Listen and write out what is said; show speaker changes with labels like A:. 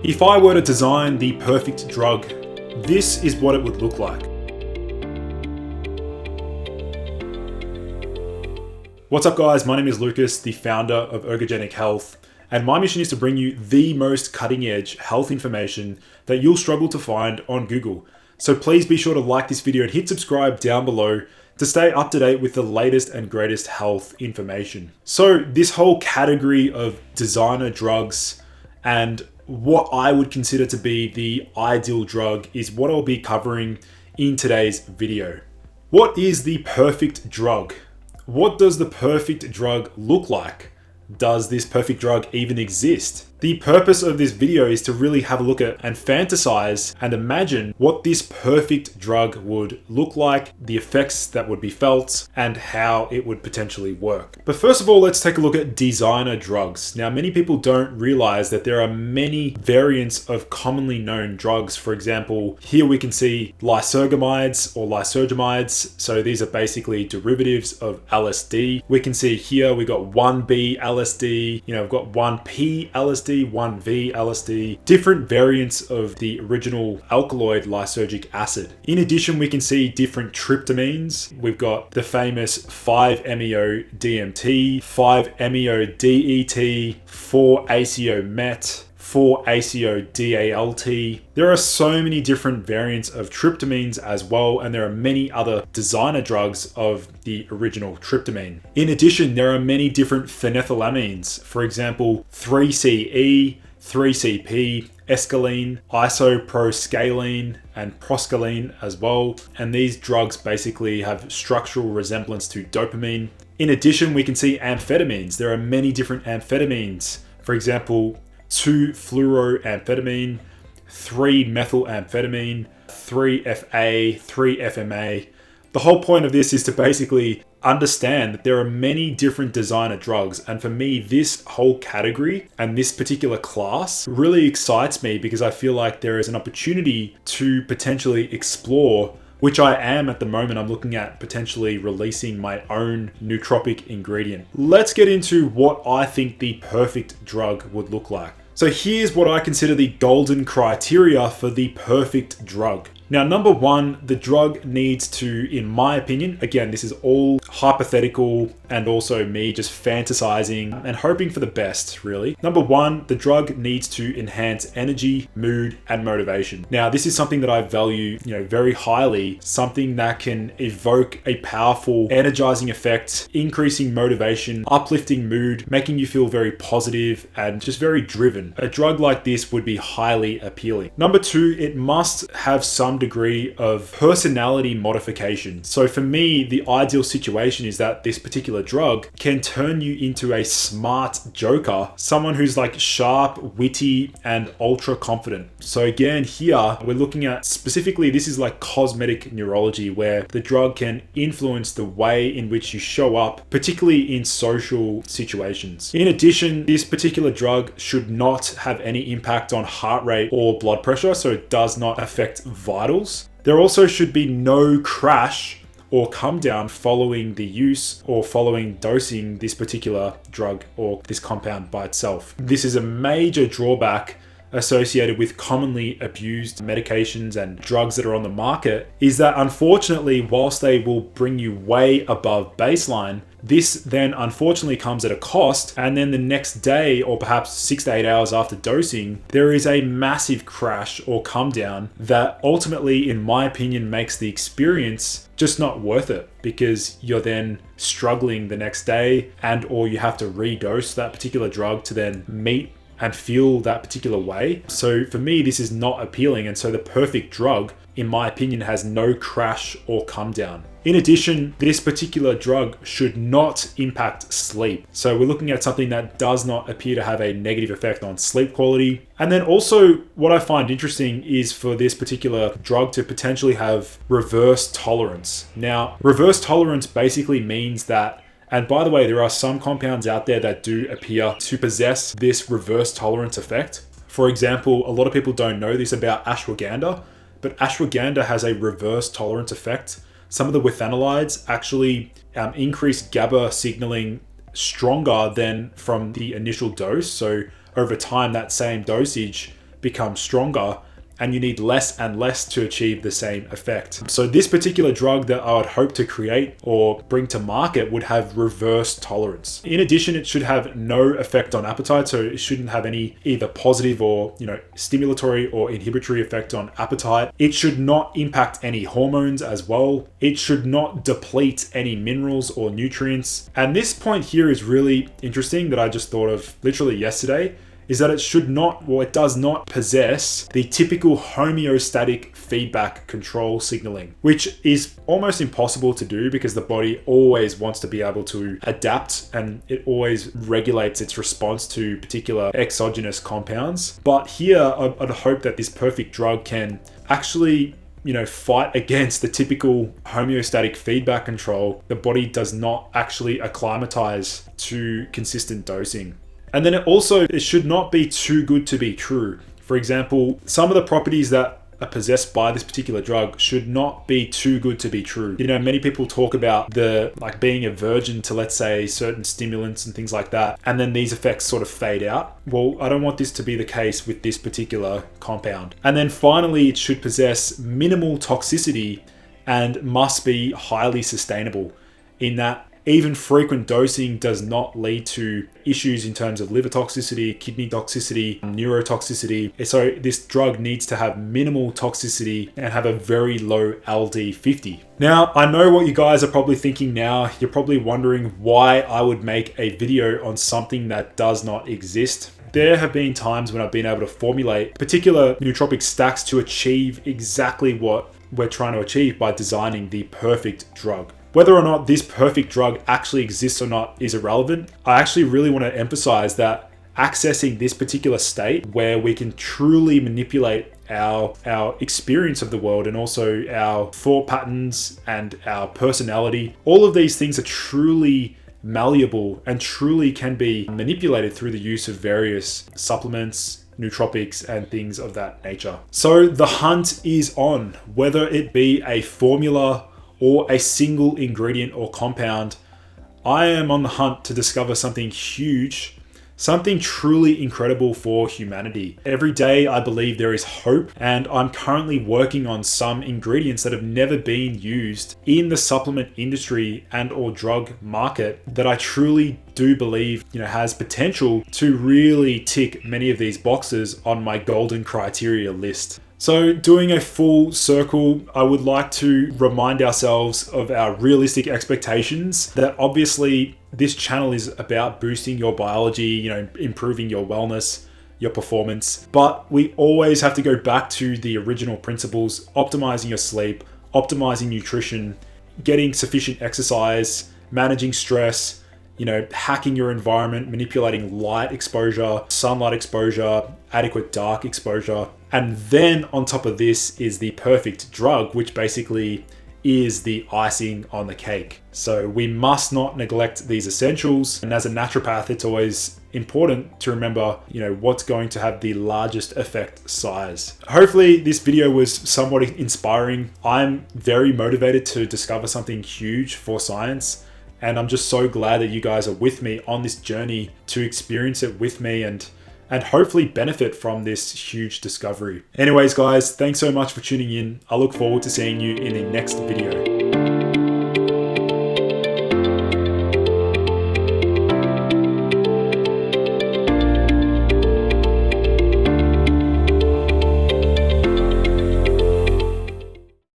A: If I were to design the perfect drug, this is what it would look like. What's up guys, my name is Lucas, the founder of Ergogenic Health, and my mission is to bring you the most cutting edge health information that you'll struggle to find on Google. So please be sure to like this video and hit subscribe down below to stay up to date with the latest and greatest health information. So this whole category of designer drugs and what I would consider to be the ideal drug is what I'll be covering in today's video. What is the perfect drug? What does the perfect drug look like? Does this perfect drug even exist? The purpose of this video is to really have a look at and fantasize and imagine what this perfect drug would look like, the effects that would be felt, and how it would potentially work. But first of all, let's take a look at designer drugs. Now, many people don't realize that there are many variants of commonly known drugs. For example, here we can see lysergamides or lysergamides. So these are basically derivatives of LSD. We can see here we got 1B LSD, we've got 1P LSD, 1V LSD, different variants of the original alkaloid lysergic acid. In addition, we can see different tryptamines. We've got the famous 5-MeO DMT, 5-MeO DET, 4-ACO MET, 4-ACO DALT. There are so many different variants of tryptamines as well, and there are many other designer drugs of the original tryptamine. In addition, there are many different phenethylamines, for example, 3-CE, 3-CP, escalene, isoproscaline, and proscaline as well. And these drugs basically have structural resemblance to dopamine. In addition, we can see amphetamines. There are many different amphetamines. For example, 2-fluoroamphetamine, 3-methylamphetamine, 3-FA, 3-FMA. The whole point of this is to basically understand that there are many different designer drugs. And for me, this whole category and this particular class really excites me because I feel like there is an opportunity to potentially explore, which I am at the moment. I'm looking at potentially releasing my own nootropic ingredient. Let's get into what I think the perfect drug would look like. So here's what I consider the golden criteria for the perfect drug. Now, number one, the drug needs to, in my opinion, again, this is all hypothetical and also me just fantasizing and hoping for the best, really. Number one, the drug needs to enhance energy, mood, and motivation. Now, this is something that I value, very highly, something that can evoke a powerful energizing effect, increasing motivation, uplifting mood, making you feel very positive and just very driven. A drug like this would be highly appealing. Number two, it must have some degree of personality modification. So for me, the ideal situation is that this particular drug can turn you into a smart joker, someone who's like sharp, witty, and ultra confident. So again, here we're looking at specifically, this is like cosmetic neurology, where the drug can influence the way in which you show up, particularly in social situations. In addition, this particular drug should not have any impact on heart rate or blood pressure, so it does not affect vitals. There also should be no crash or come down following the use or following dosing this particular drug or this compound by itself. This is a major drawback associated with commonly abused medications and drugs that are on the market, is that unfortunately, whilst they will bring you way above baseline, this then unfortunately comes at a cost, and then the next day or perhaps 6 to 8 hours after dosing, there is a massive crash or come down that ultimately, in my opinion, makes the experience just not worth it, because you're then struggling the next day and or you have to redose that particular drug to then meet and feel that particular way. So for me, this is not appealing. And so the perfect drug, in my opinion, has no crash or come down. In addition, this particular drug should not impact sleep. So we're looking at something that does not appear to have a negative effect on sleep quality. And then also what I find interesting is for this particular drug to potentially have reverse tolerance. Now, reverse tolerance basically means that, and by the way, there are some compounds out there that do appear to possess this reverse tolerance effect. For example, a lot of people don't know this about ashwagandha, but ashwagandha has a reverse tolerance effect. Some of the withanolides actually increase GABA signaling stronger than from the initial dose. So over time, that same dosage become stronger, and you need less and less to achieve the same effect. So this particular drug that I would hope to create or bring to market would have reverse tolerance. In addition, it should have no effect on appetite, so it shouldn't have any either positive or stimulatory or inhibitory effect on appetite. It should not impact any hormones as well. It should not deplete any minerals or nutrients. And this point here is really interesting that I just thought of literally yesterday, is that it does not possess the typical homeostatic feedback control signaling, which is almost impossible to do because the body always wants to be able to adapt and it always regulates its response to particular exogenous compounds. But here, I'd hope that this perfect drug can actually fight against the typical homeostatic feedback control. The body does not actually acclimatize to consistent dosing. And then it should not be too good to be true. For example, some of the properties that are possessed by this particular drug should not be too good to be true. Many people talk about being a virgin to, let's say, certain stimulants and things like that, and then these effects sort of fade out. Well, I don't want this to be the case with this particular compound. And then finally, it should possess minimal toxicity and must be highly sustainable, in that even frequent dosing does not lead to issues in terms of liver toxicity, kidney toxicity, neurotoxicity. So this drug needs to have minimal toxicity and have a very low LD50. Now, I know what you guys are probably thinking now. You're probably wondering why I would make a video on something that does not exist. There have been times when I've been able to formulate particular nootropic stacks to achieve exactly what we're trying to achieve by designing the perfect drug. Whether or not this perfect drug actually exists or not is irrelevant. I actually really want to emphasize that accessing this particular state where we can truly manipulate our experience of the world and also our thought patterns and our personality, all of these things are truly malleable and truly can be manipulated through the use of various supplements, nootropics, and things of that nature. So the hunt is on, whether it be a formula or a single ingredient or compound. I am on the hunt to discover something huge, something truly incredible for humanity. Every day I believe there is hope, and I'm currently working on some ingredients that have never been used in the supplement industry and or drug market that I truly do believe has potential to really tick many of these boxes on my golden criteria list. So doing a full circle, I would like to remind ourselves of our realistic expectations that obviously this channel is about boosting your biology, improving your wellness, your performance. But we always have to go back to the original principles: optimizing your sleep, optimizing nutrition, getting sufficient exercise, managing stress, hacking your environment, manipulating light exposure, sunlight exposure, adequate dark exposure. And then on top of this is the perfect drug, which basically is the icing on the cake. So we must not neglect these essentials. And as a naturopath, it's always important to remember, what's going to have the largest effect size. Hopefully this video was somewhat inspiring. I'm very motivated to discover something huge for science. And I'm just so glad that you guys are with me on this journey to experience it with me and hopefully benefit from this huge discovery. Anyways, guys, thanks so much for tuning in. I look forward to seeing you in the next video.